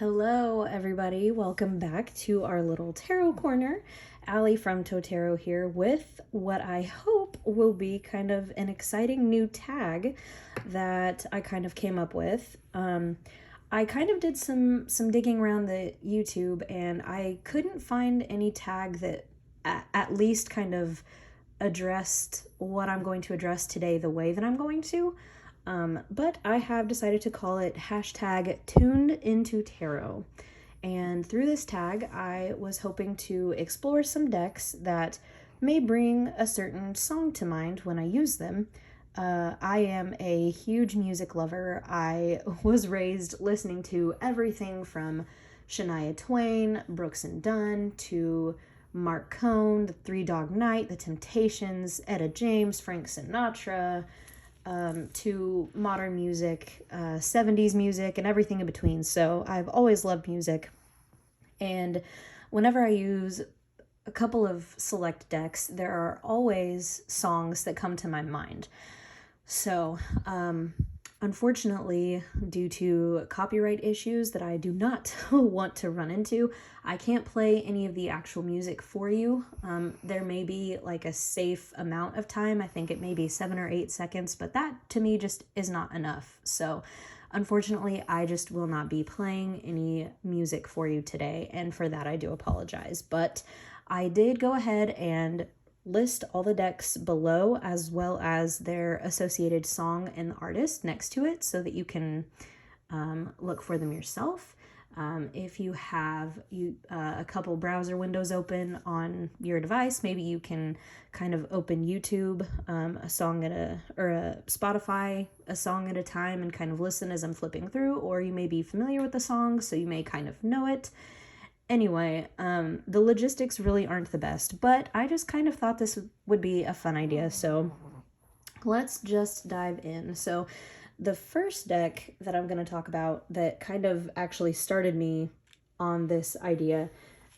Hello, everybody. Welcome back to our little tarot corner. Allie from Totaro here with what I hope will be kind of an exciting new tag that I kind of came up with. I kind of did some digging around the YouTube and I couldn't find any tag that at least kind of addressed what I'm going to address today the way that I'm going to. But I have decided to call it hashtag tuned into tarot. And through this tag, I was hoping to explore some decks that may bring a certain song to mind when I use them. I am a huge music lover. I was raised listening to everything from Shania Twain, Brooks and Dunn, to Marc Cohn, the Three Dog Night, The Temptations, Etta James, Frank Sinatra, to modern music, 70s music, and everything in between. So I've always loved music. And whenever I use a couple of select decks, there are always songs that come to my mind. So, unfortunately, due to copyright issues that I do not want to run into, I can't play any of the actual music for you. There may be like a safe amount of time. I think it may be 7 or 8 seconds, but that to me just is not enough. So unfortunately, I just will not be playing any music for you today. And for that, I do apologize. But I did go ahead and list all the decks below, as well as their associated song and the artist next to it, so that you can look for them yourself. If you have a couple browser windows open on your device, maybe you can kind of open YouTube, a song or a Spotify, a song at a time, and kind of listen as I'm flipping through, or you may be familiar with the song, so you may kind of know it. Anyway, the logistics really aren't the best, but I just kind of thought this would be a fun idea, so let's just dive in. So the first deck that I'm going to talk about that kind of actually started me on this idea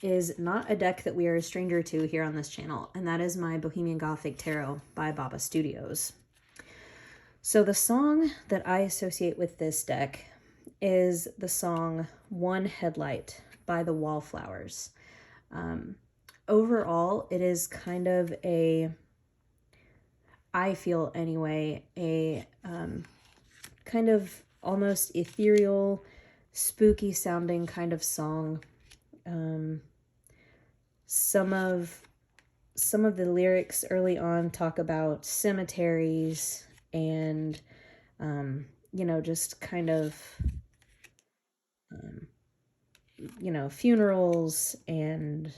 is not a deck that we are a stranger to here on this channel, and that is my Bohemian Gothic Tarot by Baba Studios. So the song that I associate with this deck is the song One Headlight by the Wallflowers. Overall, it is kind of I feel anyway, a kind of almost ethereal, spooky sounding kind of song. Some of the lyrics early on talk about cemeteries and, just kind of, funerals and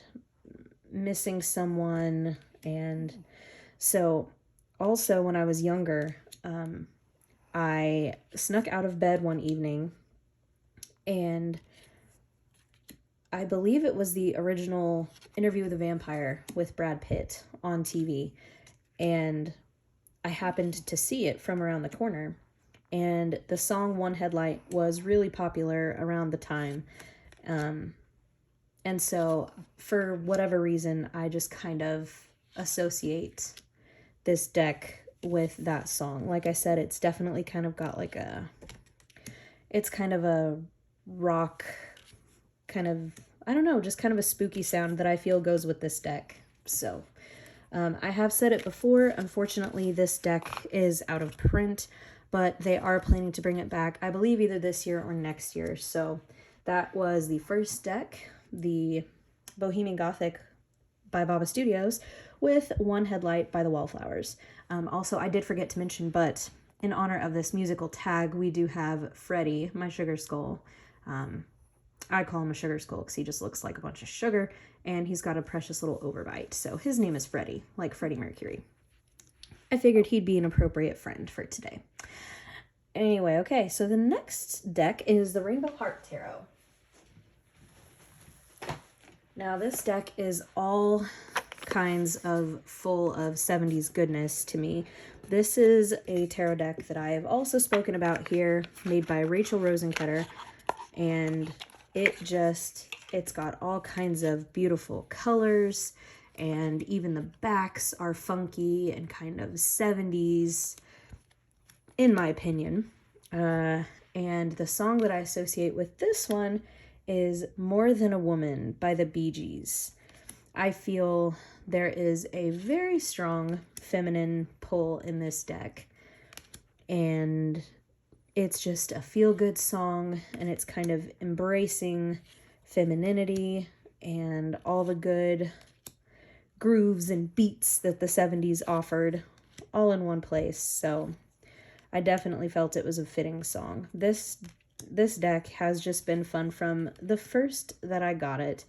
missing someone. And so also when I was younger, I snuck out of bed one evening, and I believe it was the original Interview with a Vampire with Brad Pitt on TV, and I happened to see it from around the corner, and the song One Headlight was really popular around the time. And so for whatever reason, I just kind of associate this deck with that song. Like I said, it's definitely kind of got like it's kind of a rock kind of, I don't know, just kind of a spooky sound that I feel goes with this deck. So I have said it before, unfortunately this deck is out of print, but they are planning to bring it back, I believe either this year or next year. So that was the first deck, the Bohemian Gothic by Baba Studios with One Headlight by the Wallflowers. Also, I did forget to mention, but in honor of this musical tag, we do have Freddie, my sugar skull. I call him a sugar skull because he just looks like a bunch of sugar, and he's got a precious little overbite. So his name is Freddie, like Freddie Mercury. I figured he'd be an appropriate friend for today. Anyway, okay, so the next deck is the Rainbow Heart Tarot. Now, this deck is all kinds of full of 70s goodness to me. This is a tarot deck that I have also spoken about here, made by Rachel Rosenketter, and it's got all kinds of beautiful colors, and even the backs are funky and kind of 70s, in my opinion. And the song that I associate with this one is More Than a Woman by the Bee Gees. I feel there is a very strong feminine pull in this deck, and it's just a feel-good song, and it's kind of embracing femininity and all the good grooves and beats that the 70s offered all in one place. So I definitely felt it was a fitting song. This deck has just been fun from the first that I got it.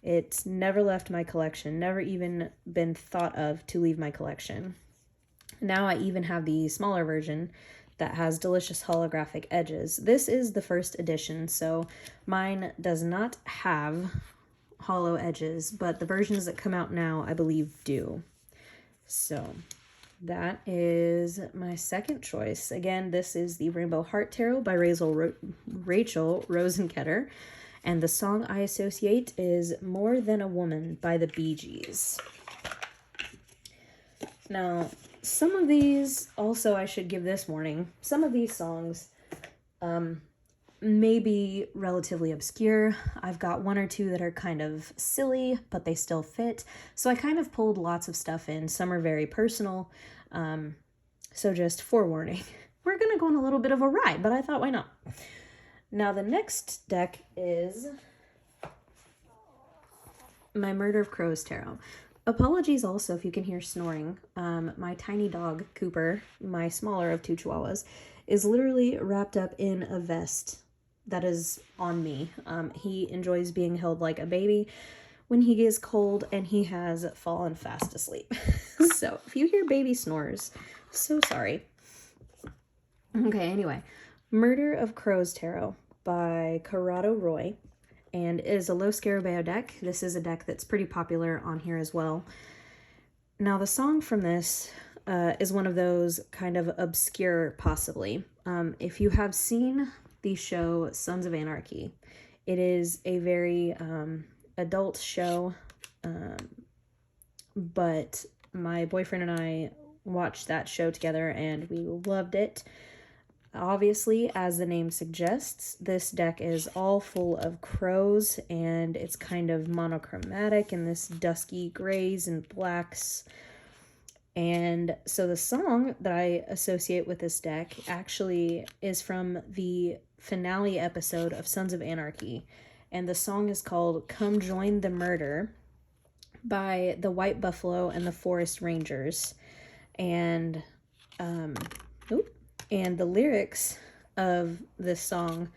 It's never left my collection, never even been thought of to leave my collection. Now I even have the smaller version that has delicious holographic edges. This is the first edition, so mine does not have hollow edges, but the versions that come out now, I believe, do. So that is my second choice. Again, this is the Rainbow Heart Tarot by Rachel Rosenketter, and the song I associate is More Than a Woman by the Bee Gees. Now, some of these, also I should give this warning, some of these songs may be relatively obscure. I've got one or two that are kind of silly, but they still fit. So I kind of pulled lots of stuff in. Some are very personal. So just forewarning. We're going to go on a little bit of a ride, but I thought, why not? Now the next deck is my Murder of Crows Tarot. Apologies also if you can hear snoring. My tiny dog, Cooper, my smaller of two chihuahuas, is literally wrapped up in a vest that is on me. He enjoys being held like a baby when he gets cold, and he has fallen fast asleep. So if you hear baby snores, so sorry. Okay, anyway. Murder of Crows Tarot by Corrado Roy, and it is a Low Scarabeo deck. This is a deck that's pretty popular on here as well. Now the song from this is one of those kind of obscure, possibly. If you have seen the show Sons of Anarchy, it is a very adult show, but my boyfriend and I watched that show together and we loved it. Obviously, as the name suggests, this deck is all full of crows, and it's kind of monochromatic in this dusky grays and blacks. And so the song that I associate with this deck actually is from the finale episode of Sons of Anarchy, and the song is called Come Join the Murder by the White Buffalo and the Forest Rangers. And and the lyrics of this song,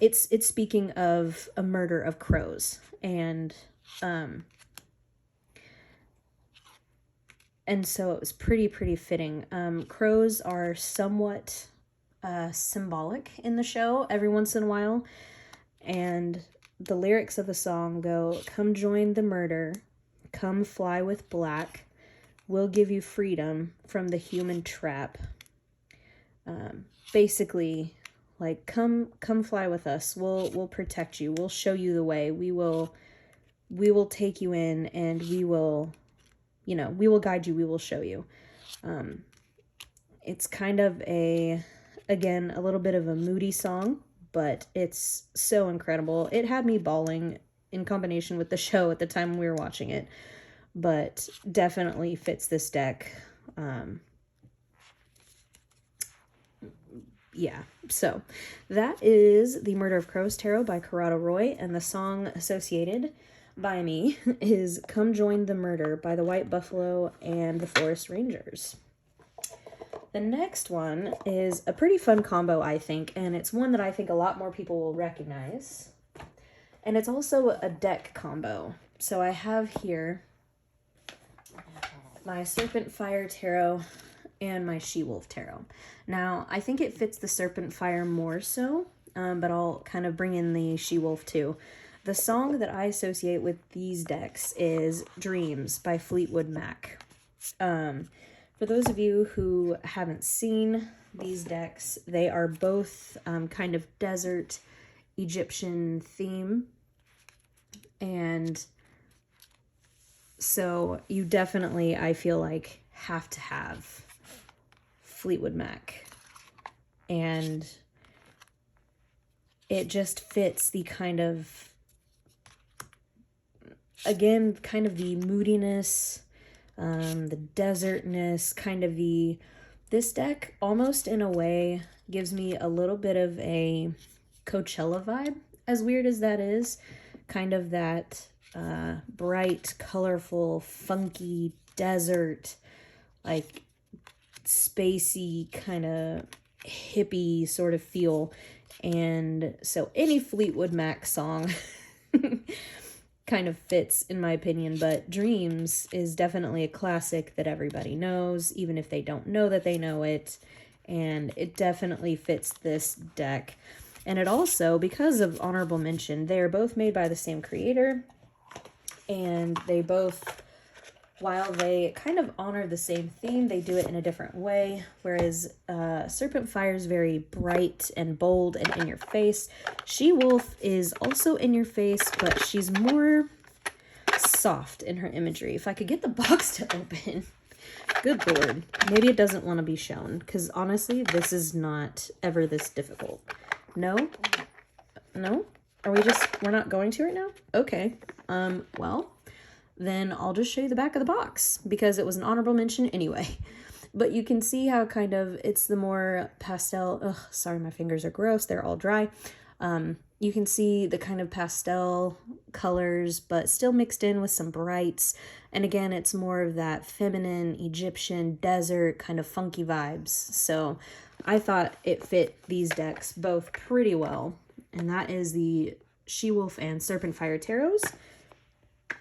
it's speaking of a murder of crows, and so it was pretty fitting. Crows are somewhat symbolic in the show every once in a while, and the lyrics of the song go, "Come join the murder, come fly with black, we'll give you freedom from the human trap." Basically, like, come fly with us. We'll protect you. We'll show you the way. We will take you in, and we will guide you. We will show you. It's kind of again, a little bit of a moody song, but it's so incredible. It had me bawling in combination with the show at the time we were watching it, but definitely fits this deck. Yeah, so that is the Murder of Crows Tarot by Corrado Roy, and the song associated by me is Come Join the Murder by the White Buffalo and the Forest Rangers. The next one is a pretty fun combo, I think, and it's one that I think a lot more people will recognize. And it's also a deck combo. So I have here my Serpentfire Tarot and my She-Wolf Tarot. Now, I think it fits the Serpentfire more so, but I'll kind of bring in the She-Wolf too. The song that I associate with these decks is Dreams by Fleetwood Mac. For those of you who haven't seen these decks, they are both kind of desert Egyptian theme, and so you definitely, I feel like, have to have Fleetwood Mac. And it just fits the kind of, again, kind of the moodiness, the desertness, kind of the, this deck almost in a way gives me a little bit of a Coachella vibe, as weird as that is. Kind of that bright, colorful, funky desert, like spacey, kind of hippie sort of feel. And so any Fleetwood Mac song kind of fits, in my opinion, but Dreams is definitely a classic that everybody knows, even if they don't know that they know it, and it definitely fits this deck. And it also, because of honorable mention, they are both made by the same creator, and they both, while they kind of honor the same theme, they do it in a different way. Whereas Serpentfire is very bright and bold and in your face. She-Wolf is also in your face, but she's more soft in her imagery. If I could get the box to open. Good Lord. Maybe it doesn't want to be shown, because honestly, this is not ever this difficult. No? No? Are we just, we're not going to right now? Okay. Well, then I'll just show you the back of the box, because it was an honorable mention anyway. But you can see how kind of, it's the more pastel, ugh, sorry, my fingers are gross, they're all dry. You can see the kind of pastel colors, but still mixed in with some brights. And again, it's more of that feminine, Egyptian, desert, kind of funky vibes. So I thought it fit these decks both pretty well. And that is the She-Wolf and Serpentfire Tarots.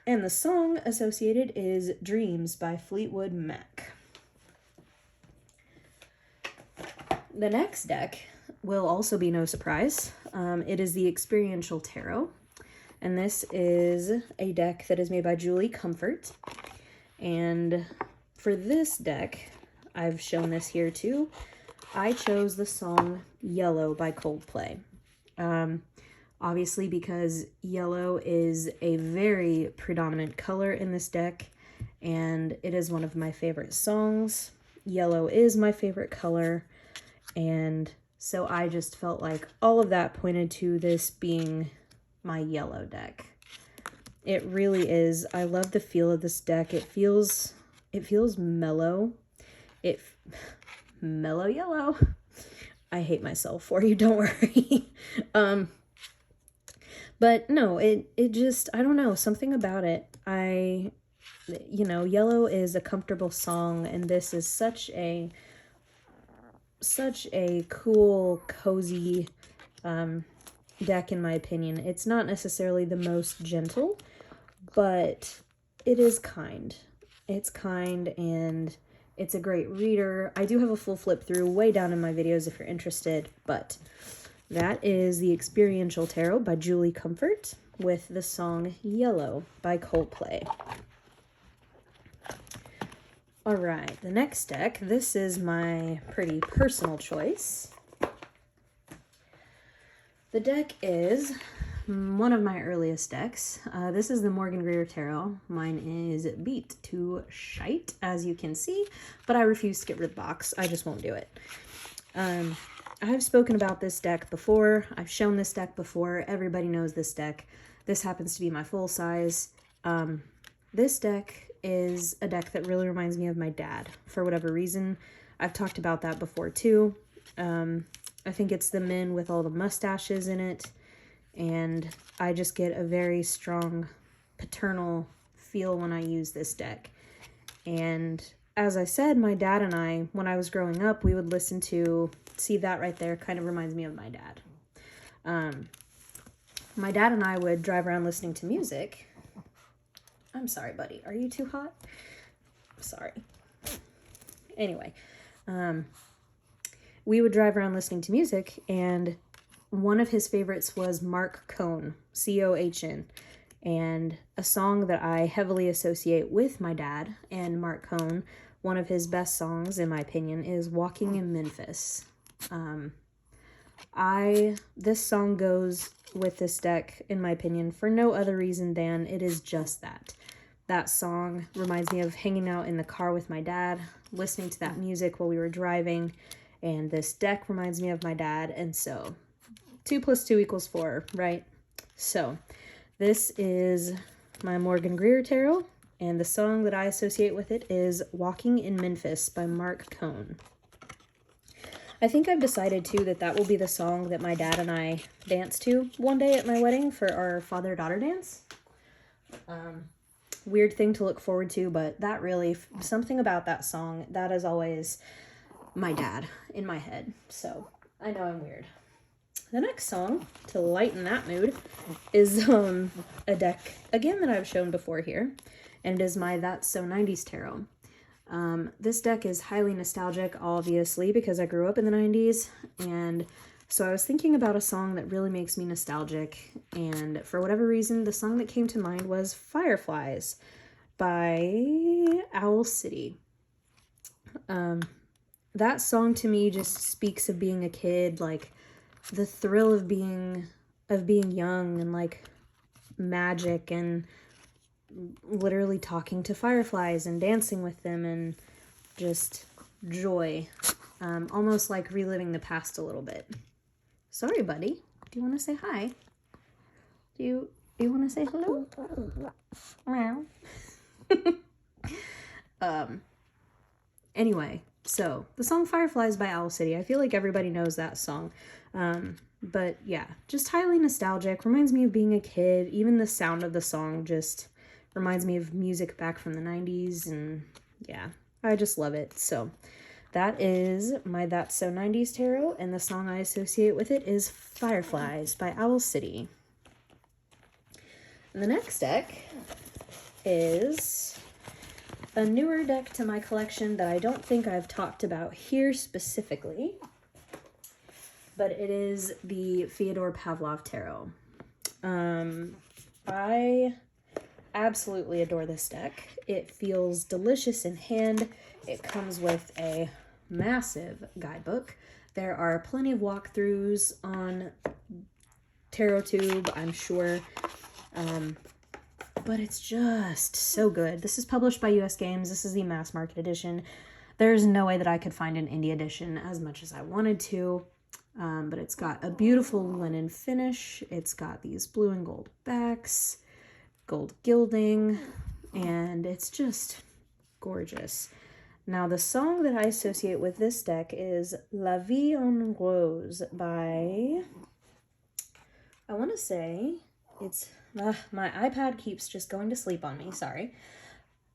And the song associated is Dreams by Fleetwood Mac. The next deck will also be no surprise. It is the Experiential Tarot. And this is a deck that is made by Julie Comfort. And for this deck, I've shown this here too, I chose the song Yellow by Coldplay. Obviously because yellow is a very predominant color in this deck, and it is one of my favorite songs. Yellow is my favorite color, and so I just felt like all of that pointed to this being my yellow deck. It really is. I love the feel of this deck. It feels mellow. Mellow yellow. I hate myself for you, don't worry. But no, it just, I don't know, something about it. Yellow is a comfortable song, and this is such a cool, cozy deck, in my opinion. It's not necessarily the most gentle, but it is kind. It's kind, and it's a great reader. I do have a full flip through way down in my videos if you're interested, but that is the Experiential Tarot by Julie Comfort with the song Yellow by Coldplay. All right, the next deck, this is my pretty personal choice. The deck is one of my earliest decks. This is the Morgan Greer Tarot. Mine is beat to shite, as you can see, but I refuse to get rid of the box. I just won't do it. I've spoken about this deck before. I've shown this deck before. Everybody knows this deck. This happens to be my full size. This deck is a deck that really reminds me of my dad for whatever reason. I've talked about that before too. I think it's the men with all the mustaches in it, and I just get a very strong paternal feel when I use this deck. And as I said, my dad and I, when I was growing up, we would listen to, see that right there kind of reminds me of my dad. My dad and I would drive around listening to music. I'm sorry, buddy. Are you too hot? Sorry. Anyway, we would drive around listening to music, and one of his favorites was Marc Cohn, C-O-H-N. And a song that I heavily associate with my dad and Marc Cohn, one of his best songs, in my opinion, is Walking in Memphis. This song goes with this deck, in my opinion, for no other reason than it is just that. That song reminds me of hanging out in the car with my dad, listening to that music while we were driving, and this deck reminds me of my dad, and so 2 + 2 = 4, right? So this is my Morgan Greer tarot, and the song that I associate with it is Walking in Memphis by Marc Cohn. I think I've decided, too, that will be the song that my dad and I dance to one day at my wedding for our father-daughter dance. Weird thing to look forward to, but that really, something about that song, that is always my dad in my head. So I know I'm weird. The next song, to lighten that mood, is a deck, again, that I've shown before here, and it is my That's So 90s tarot. This deck is highly nostalgic, obviously, because I grew up in the 90s, and so I was thinking about a song that really makes me nostalgic, and for whatever reason, the song that came to mind was Fireflies by Owl City. That song to me just speaks of being a kid, like the thrill of being young and like magic and literally talking to fireflies and dancing with them and just joy. Almost like reliving the past a little bit. Sorry, buddy. Do you want to say hi? Do you want to say hello? Meow. Anyway, so the song Fireflies by Owl City. I feel like everybody knows that song. But yeah, just highly nostalgic. Reminds me of being a kid. Even the sound of the song just reminds me of music back from the 90s. And yeah, I just love it. So that is my That's So 90s tarot. And the song I associate with it is Fireflies by Owl City. And the next deck is a newer deck to my collection that I don't think I've talked about here specifically, but it is the Theodore Pavlov tarot. I absolutely adore this deck. It feels delicious in hand. It comes with a massive guidebook. There are plenty of walkthroughs on TarotTube, I'm sure. But it's just so good. This is published by US Games. This is the mass market edition. There's no way that I could find an indie edition as much as I wanted to. But it's got a beautiful linen finish. It's got these blue and gold backs, gold gilding, and it's just gorgeous. Now, the song that I associate with this deck is La Vie en Rose by, I want to say, it's, my iPad keeps just going to sleep on me, sorry.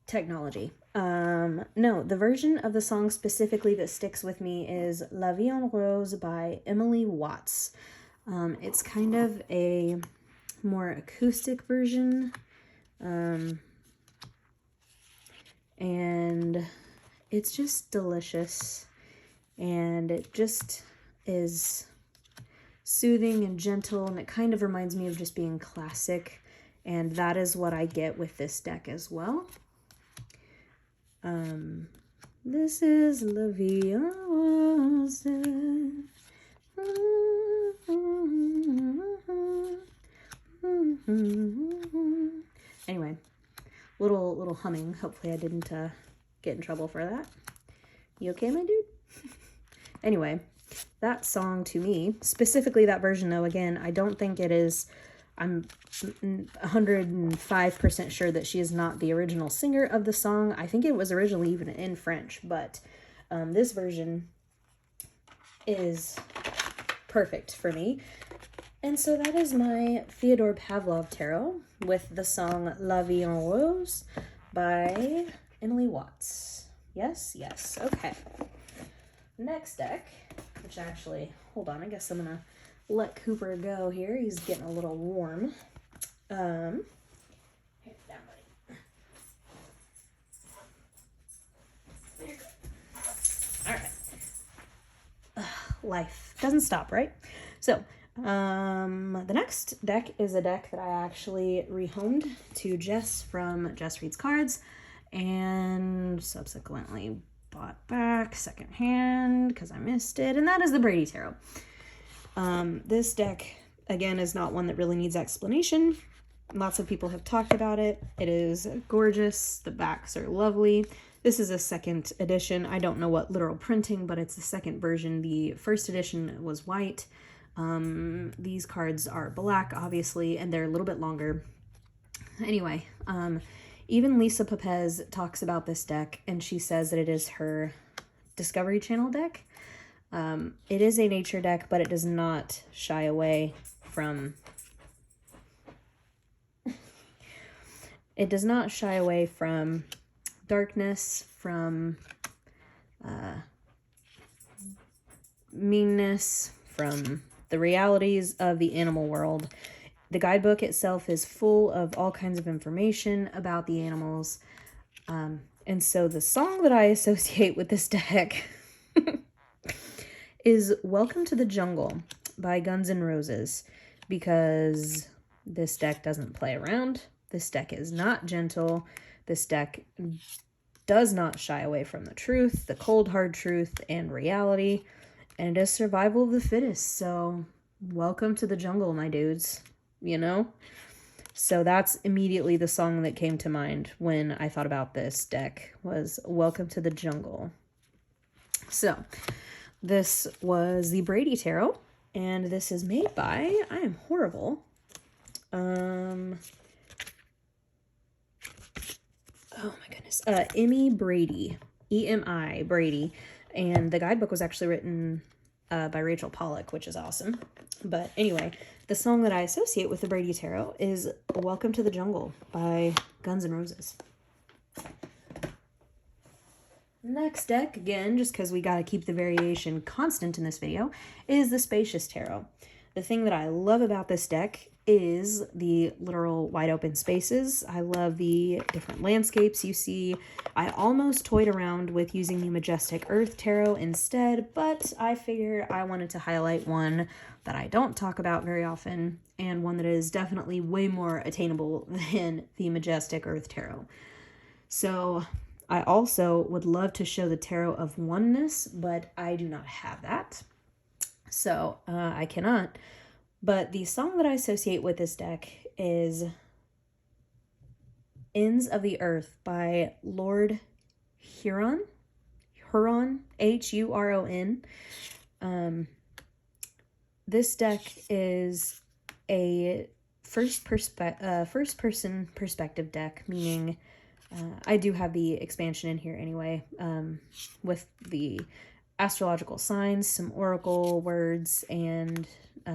Technology. No, the version of the song specifically that sticks with me is La Vie en Rose by Emily Watts. It's kind of a more acoustic version. And it's just delicious. And it just is soothing and gentle, and it kind of reminds me of just being classic. And that is what I get with this deck as well. This is La Vie en Rose. Anyway, little humming. Hopefully I didn't get in trouble for that. You okay, my dude? Anyway, that song to me, specifically that version though, again, I don't think it is, I'm 105% sure that she is not the original singer of the song. I think it was originally even in French, but this version is perfect for me. And so that is my Theodore Pavlov tarot with the song La Vie en Rose by Emily Watts. Yes, yes, okay. Next deck, which actually, hold on, I guess I'm gonna let Cooper go here. He's getting a little warm. Here, down, buddy. There you go. All right. Life doesn't stop, right? So, the next deck is a deck that I actually rehomed to Jess from Jess Reads Cards and subsequently bought back secondhand because I missed it, and that is the Brady Tarot. This deck, again, is not one that really needs explanation. Lots of people have talked about it. It is gorgeous. The backs are lovely. This is a second edition. I don't know what literal printing, but it's the second version. The first edition was white. These cards are black, obviously, and they're a little bit longer. Anyway, even Lisa Pepez talks about this deck, and she says that it is her Discovery Channel deck. It is a nature deck, but it does not shy away from... It does not shy away from darkness, from meanness, from the realities of the animal world. The guidebook itself is full of all kinds of information about the animals. And so the song that I associate with this deck is Welcome to the Jungle by Guns N' Roses, because this deck doesn't play around. This deck is not gentle. This deck does not shy away from the truth, the cold, hard truth, and reality. And it is survival of the fittest. So, welcome to the jungle, my dudes. You know? So that's immediately the song that came to mind when I thought about this deck, was Welcome to the Jungle. So, this was the Brady Tarot. And this is made by, I am horrible. Oh my goodness. Emmy Brady. E-M-I, Brady. And the guidebook was actually written by Rachel Pollack, which is awesome. But anyway, the song that I associate with the Brady Tarot is Welcome to the Jungle by Guns N' Roses. Next deck, again, just because we got to keep the variation constant in this video, is the Spacious Tarot. The thing that I love about this deck is the literal wide open spaces. I love the different landscapes you see. I almost toyed around with using the Majestic Earth Tarot instead, but I figure I wanted to highlight one that I don't talk about very often, and one that is definitely way more attainable than the Majestic Earth Tarot. So I also would love to show the Tarot of Oneness, but I do not have that. So I cannot. But the song that I associate with this deck is Ends of the Earth by Lord Huron. H-U-R-O-N. This deck is a first-person perspective deck, meaning I do have the expansion in here anyway, with the astrological signs, some oracle words, and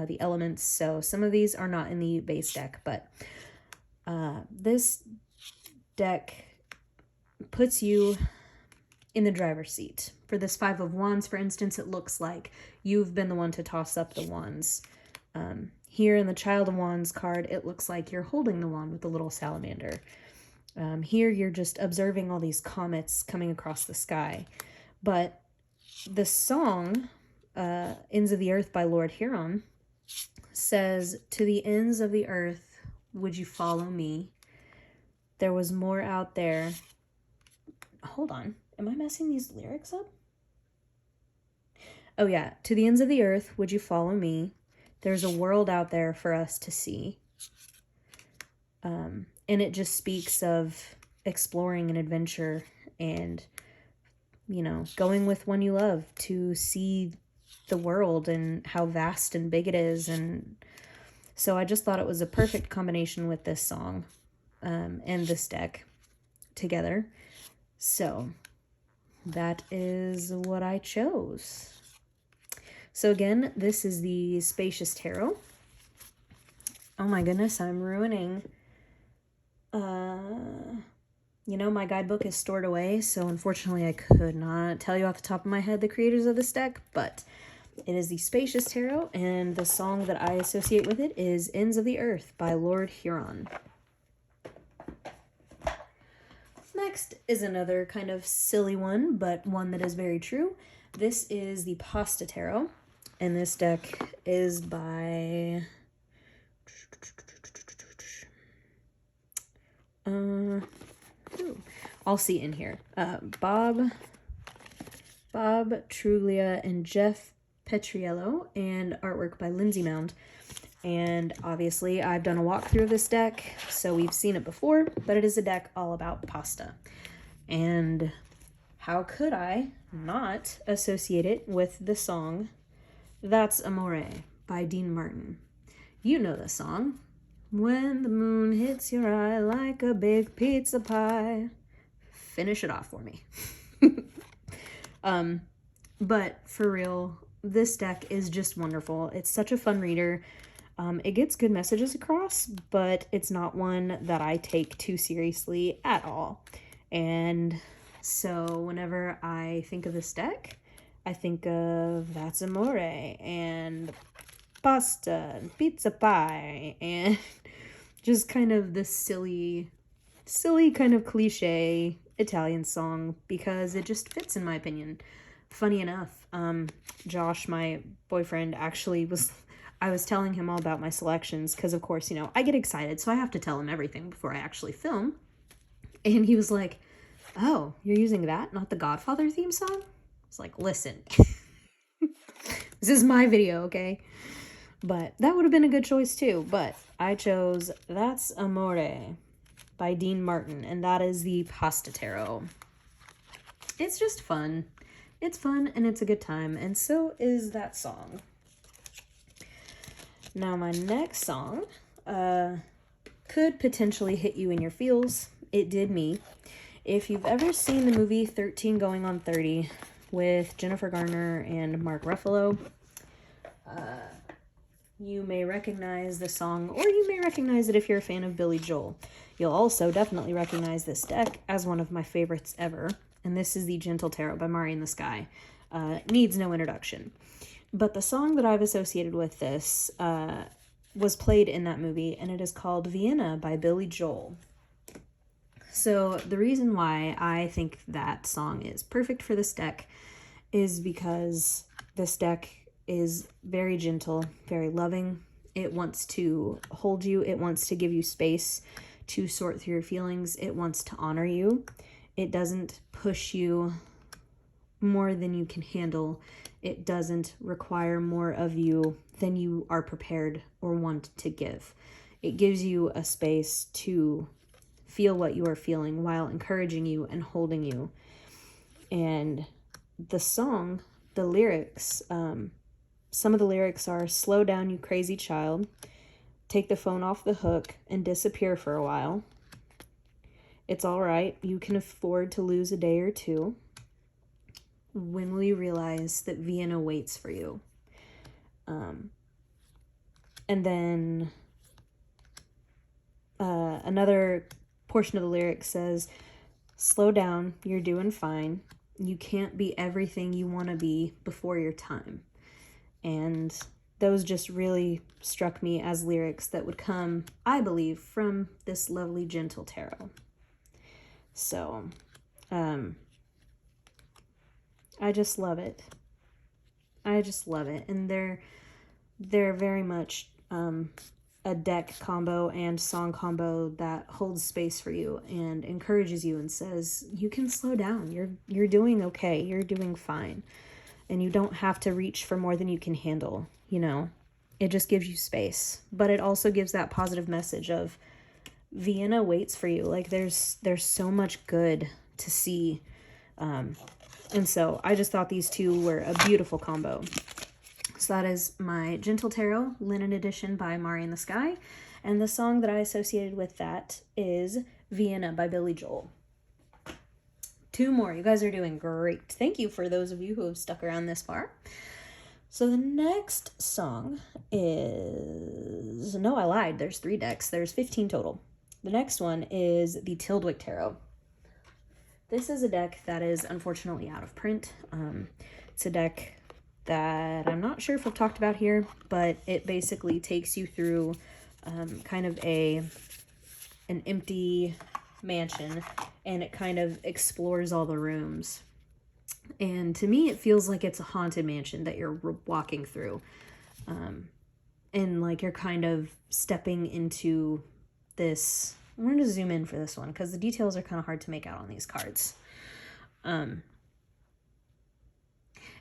the elements. So some of these are not in the base deck, but this deck puts you in the driver's seat. For this Five of Wands, for instance, it looks like you've been the one to toss up the wands. Here in the Child of Wands card, it looks like you're holding the wand with the little salamander. Here you're just observing all these comets coming across the sky. But the song, Ends of the Earth by Lord Huron, says, to the ends of the earth, would you follow me? There was more out there. Hold on. Am I messing these lyrics up? Oh yeah. To the ends of the earth, would you follow me? There's a world out there for us to see. And it just speaks of exploring an adventure and, you know, going with one you love to see the world and how vast and big it is. And so I just thought it was a perfect combination with this song and this deck together. So that is what I chose. So again, this is the Spacious Tarot. Oh my goodness, I'm ruining. You know, my guidebook is stored away, so unfortunately I could not tell you off the top of my head the creators of this deck, but it is the Spacious Tarot, and the song that I associate with it is Ends of the Earth by Lord Huron. Next is another kind of silly one, but one that is very true. This is the Pasta Tarot, and this deck is by... I'll see in here. Bob Truglia and Jeff Petriello, and artwork by Lindsay Mound. And obviously I've done a walkthrough of this deck, so we've seen it before, but it is a deck all about pasta. And how could I not associate it with the song That's Amore by Dean Martin. You know the song. When the moon hits your eye like a big pizza pie. Finish it off for me. But for real, this deck is just wonderful. It's such a fun reader. It gets good messages across, but it's not one that I take too seriously at all. And so whenever I think of this deck, I think of That's Amore and pasta and pizza pie and just kind of this silly kind of cliche Italian song because it just fits in my opinion. Funny enough, Josh, my boyfriend, actually I was telling him all about my selections because, of course, you know, I get excited, so I have to tell him everything before I actually film. And he was like, oh, you're using that, not the Godfather theme song? It's like, listen, this is my video, okay? But that would have been a good choice too, but I chose That's Amore by Dean Martin, and that is the Pasta Tarot. It's just fun. It's fun, and it's a good time, and so is that song. Now, my next song could potentially hit you in your feels. It did me. If you've ever seen the movie 13 Going on 30 with Jennifer Garner and Mark Ruffalo, you may recognize the song, or you may recognize it if you're a fan of Billy Joel. You'll also definitely recognize this deck as one of my favorites ever, and this is the Gentle Tarot by Mari in the Sky. Needs no introduction. But the song that I've associated with this was played in that movie, and it is called Vienna by Billy Joel. So the reason why I think that song is perfect for this deck is because this deck is very gentle, very loving. It wants to hold you. It wants to give you space to sort through your feelings. It wants to honor you. It doesn't push you more than you can handle. It doesn't require more of you than you are prepared or want to give. It gives you a space to feel what you are feeling while encouraging you and holding you. And the song, the lyrics, some of the lyrics are, slow down, you crazy child. Take the phone off the hook and disappear for a while. It's all right. You can afford to lose a day or two. When will you realize that Vienna waits for you? And then another portion of the lyric says, slow down, you're doing fine. You can't be everything you want to be before your time. And those just really struck me as lyrics that would come, I believe, from this lovely Gentle Tarot. So, I just love it. I just love it. And they're very much a deck combo and song combo that holds space for you and encourages you and says, you can slow down. You're doing okay. You're doing fine. And you don't have to reach for more than you can handle, you know. It just gives you space. But it also gives that positive message of Vienna waits for you. Like there's so much good to see. And so I just thought these two were a beautiful combo. So that is my Gentle Tarot, Linen Edition by Mari in the Sky. And the song that I associated with that is Vienna by Billy Joel. Two more. You guys are doing great. Thank you for those of you who have stuck around this far. So the next song is... No, I lied. There's 3 decks. There's 15 total. The next one is the Tildwick Tarot. This is a deck that is unfortunately out of print. It's a deck that I'm not sure if I've talked about here, but it basically takes you through kind of an empty mansion, and it kind of explores all the rooms. And to me, it feels like it's a haunted mansion that you're walking through. And like you're kind of stepping into this... I'm going to zoom in for this one because the details are kind of hard to make out on these cards.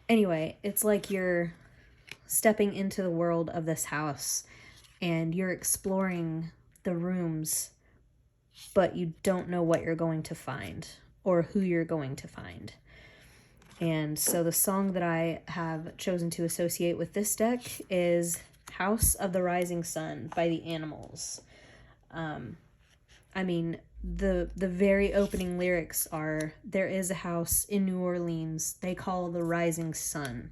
Anyway, it's like you're stepping into the world of this house and you're exploring the rooms, but you don't know what you're going to find or who you're going to find. And so the song that I have chosen to associate with this deck is House of the Rising Sun by the Animals. I mean, the very opening lyrics are, there is a house in New Orleans they call the Rising Sun.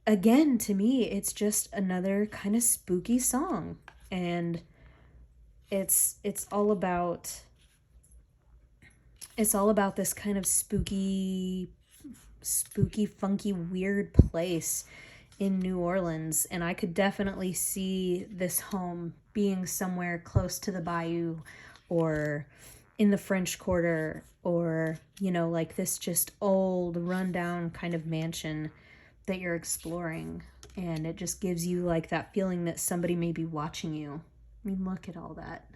Again, to me, it's just another kind of spooky song. And it's all about this kind of spooky, funky, weird place in New Orleans. And I could definitely see this home being somewhere close to the bayou, or in the French Quarter, or, you know, like this just old rundown kind of mansion that you're exploring. And it just gives you like that feeling that somebody may be watching you. I mean, look at all that.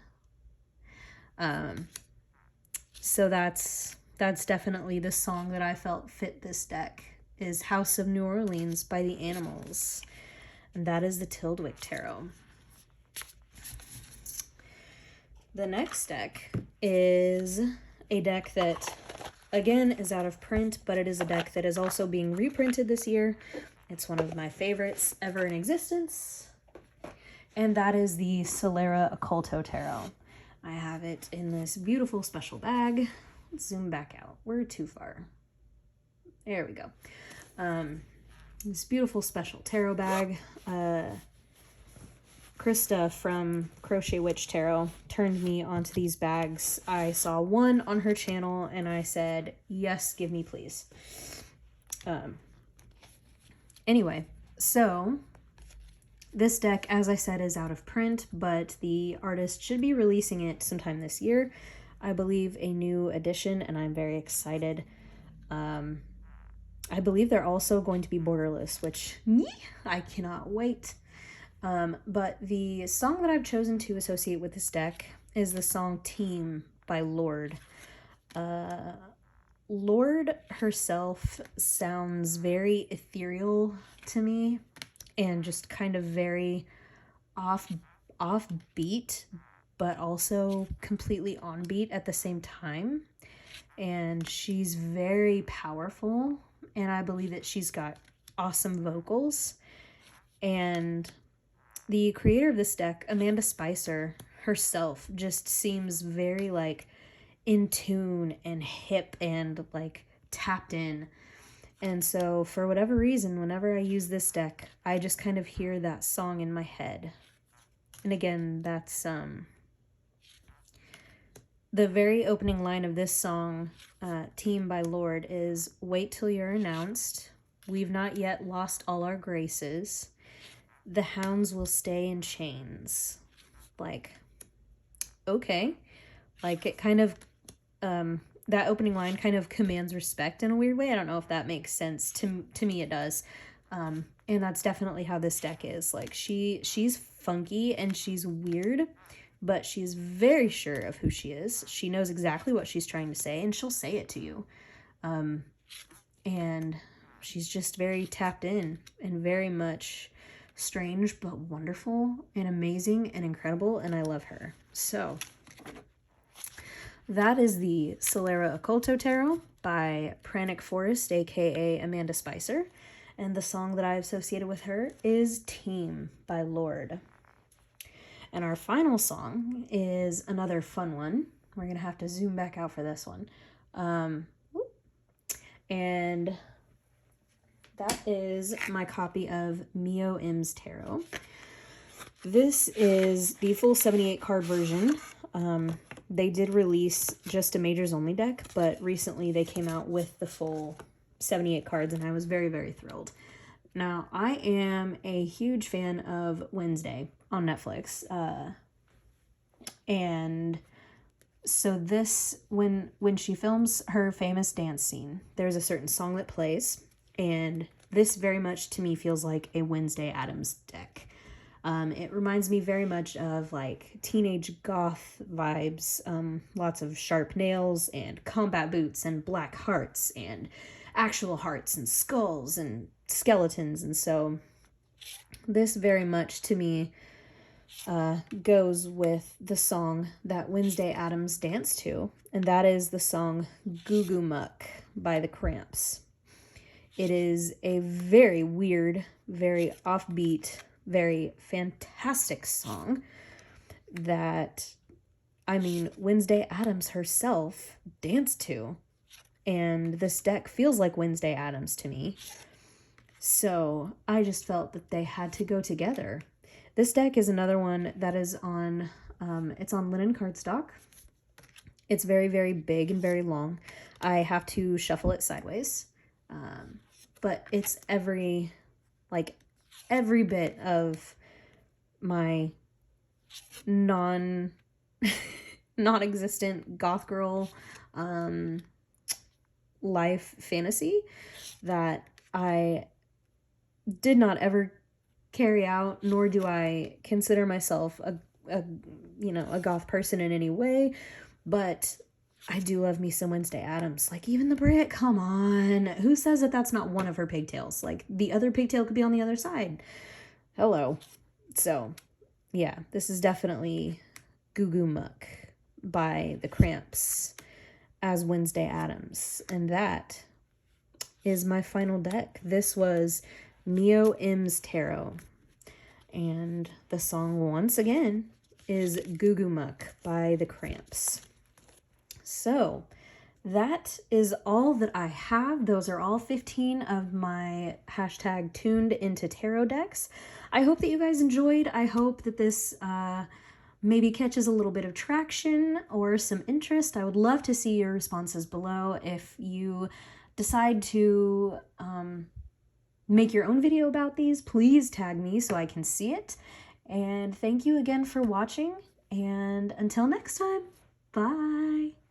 So that's definitely the song that I felt fit this deck, is House of New Orleans by the Animals. And that is the Tildwick Tarot. The next deck is a deck that, again, is out of print, but it is a deck that is also being reprinted this year. It's one of my favorites ever in existence. And that is the Solera Occulto Tarot. I have it in this beautiful special bag. Let's zoom back out. We're too far. There we go. This beautiful special tarot bag. Krista from Crochet Witch Tarot turned me onto these bags. I saw one on her channel and I said, yes, give me please. Anyway, so this deck, as I said, is out of print, but the artist should be releasing it sometime this year. I believe a new edition, and I'm very excited. I believe they're also going to be borderless, which I cannot wait. But the song that I've chosen to associate with this deck is the song Team by Lorde. Lorde herself sounds very ethereal to me, and just kind of very offbeat, but also completely on beat at the same time. And she's very powerful, and I believe that she's got awesome vocals. And the creator of this deck, Amanda Spicer herself, just seems very like in tune and hip and like tapped in. And so for whatever reason, whenever I use this deck, I just kind of hear that song in my head. And again, that's the very opening line of this song, Team by Lorde, is, wait till you're announced. We've not yet lost all our graces. The hounds will stay in chains. Like, okay. Like, it kind of, that opening line kind of commands respect in a weird way. I don't know if that makes sense. To me, it does. And that's definitely how this deck is. Like, she's funky and she's weird, but she's very sure of who she is. She knows exactly what she's trying to say, and she'll say it to you. And she's just very tapped in and very much strange, but wonderful and amazing and incredible, and I love her. So that is the Solera Occulto Tarot by Pranic Forest, aka Amanda Spicer, and the song that I associated with her is Team by Lorde. And our final song is another fun one. We're gonna have to zoom back out for this one. And that is my copy of Mio M's Tarot. This is the full 78 card version. They did release just a Majors Only deck, but recently they came out with the full 78 cards, and I was very, very thrilled. Now, I am a huge fan of Wednesday on Netflix. And so this, when she films her famous dance scene, there's a certain song that plays, and this very much to me feels like a Wednesday Addams deck. It reminds me very much of like teenage goth vibes, lots of sharp nails and combat boots and black hearts and actual hearts and skulls and skeletons. And so this very much to me goes with the song that Wednesday Addams danced to, and that is the song Goo Goo Muck by the Cramps. It is a very weird, very offbeat, very fantastic song that, I mean, Wednesday Addams herself danced to. And this deck feels like Wednesday Addams to me. So I just felt that they had to go together. This deck is another one that is on, it's on linen cardstock. It's very, very big and very long. I have to shuffle it sideways. But it's every bit of my non-existent goth girl life fantasy that I did not ever carry out, nor do I consider myself a goth person in any way, but I do love me some Wednesday Addams. Like, even the Brit, come on. Who says that that's not one of her pigtails? Like, the other pigtail could be on the other side. Hello. So, yeah, this is definitely Goo Goo Muck by the Cramps as Wednesday Addams. And that is my final deck. This was Mio M's Tarot. And the song, once again, is Goo Goo Muck by the Cramps. So that is all that I have. Those are all 15 of my hashtag tuned into tarot decks. I hope that you guys enjoyed. I hope that this maybe catches a little bit of traction or some interest. I would love to see your responses below. If you decide to make your own video about these, please tag me so I can see it. And thank you again for watching. And until next time, bye.